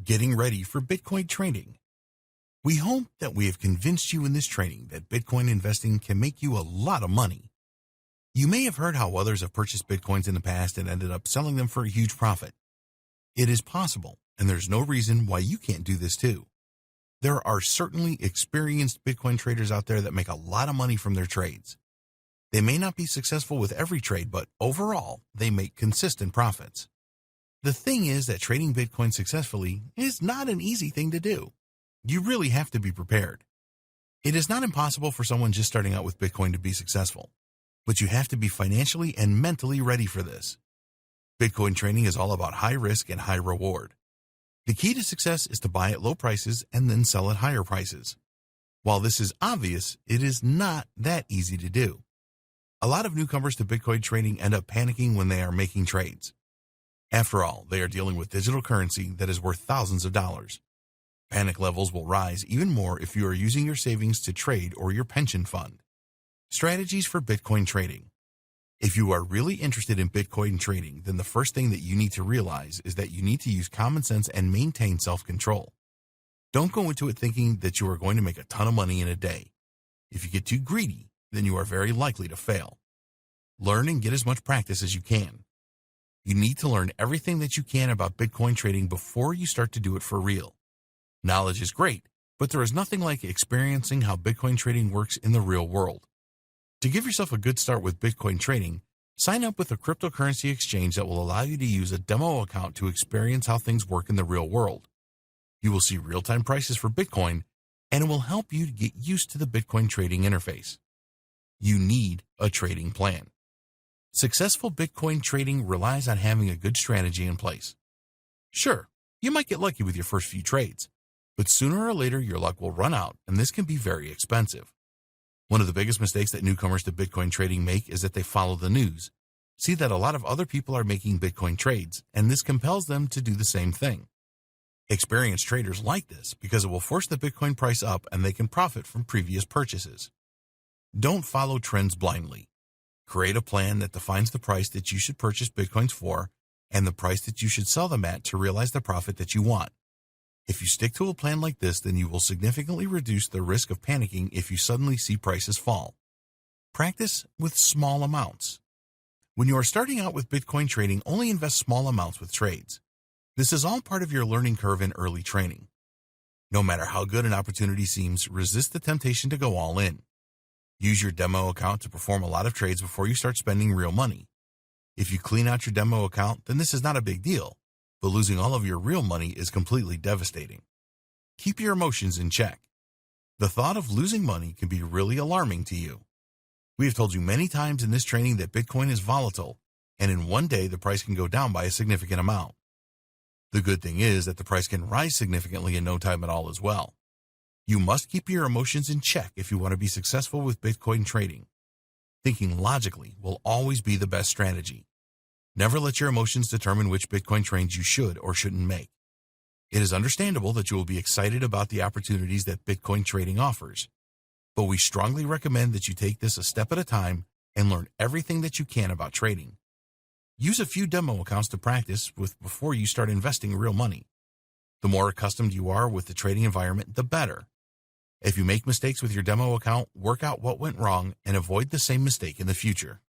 Getting ready for Bitcoin trading. We hope that we have convinced you in this training that Bitcoin investing can make you a lot of money. You may have heard how others have purchased Bitcoins in the past and ended up selling them for a huge profit. It is possible, and there's no reason why you can't do this too. There are certainly experienced Bitcoin traders out there that make a lot of money from their trades. They may not be successful with every trade, but overall, they make consistent profits. The thing is that trading Bitcoin successfully is not an easy thing to do. You really have to be prepared. It is not impossible for someone just starting out with Bitcoin to be successful, but you have to be financially and mentally ready for this. Bitcoin trading is all about high risk and high reward. The key to success is to buy at low prices and then sell at higher prices. While this is obvious, it is not that easy to do. A lot of newcomers to Bitcoin trading end up panicking when they are making trades. After all, they are dealing with digital currency that is worth thousands of dollars. Panic levels will rise even more if you are using your savings to trade or your pension fund. Strategies for Bitcoin trading. If you are really interested in Bitcoin trading, then the first thing that you need to realize is that you need to use common sense and maintain self-control. Don't go into it thinking that you are going to make a ton of money in a day. If you get too greedy, then you are very likely to fail. Learn and get as much practice as you can. You need to learn everything that you can about Bitcoin trading before you start to do it for real. Knowledge is great, but there is nothing like experiencing how Bitcoin trading works in the real world. To give yourself a good start with Bitcoin trading, sign up with a cryptocurrency exchange that will allow you to use a demo account to experience how things work in the real world. You will see real-time prices for Bitcoin, and it will help you to get used to the Bitcoin trading interface. You need a trading plan. Successful Bitcoin trading relies on having a good strategy in place. Sure, you might get lucky with your first few trades, but sooner or later your luck will run out, and this can be very expensive. One of the biggest mistakes that newcomers to Bitcoin trading make is that they follow the news, see that a lot of other people are making Bitcoin trades, and this compels them to do the same thing. Experienced traders like this because it will force the Bitcoin price up and they can profit from previous purchases. Don't follow trends blindly. Create a plan that defines the price that you should purchase Bitcoins for and the price that you should sell them at to realize the profit that you want. If you stick to a plan like this, then you will significantly reduce the risk of panicking if you suddenly see prices fall. Practice with small amounts. When you are starting out with Bitcoin trading, only invest small amounts with trades. This is all part of your learning curve in early training. No matter how good an opportunity seems, resist the temptation to go all in. Use your demo account to perform a lot of trades before you start spending real money. If you clean out your demo account, then this is not a big deal, but losing all of your real money is completely devastating. Keep your emotions in check. The thought of losing money can be really alarming to you. We have told you many times in this training that Bitcoin is volatile, and in one day the price can go down by a significant amount. The good thing is that the price can rise significantly in no time at all as well. You must keep your emotions in check if you want to be successful with Bitcoin trading. Thinking logically will always be the best strategy. Never let your emotions determine which Bitcoin trades you should or shouldn't make. It is understandable that you will be excited about the opportunities that Bitcoin trading offers, but we strongly recommend that you take this a step at a time and learn everything that you can about trading. Use a few demo accounts to practice with before you start investing real money. The more accustomed you are with the trading environment, the better. If you make mistakes with your demo account, work out what went wrong and avoid the same mistake in the future.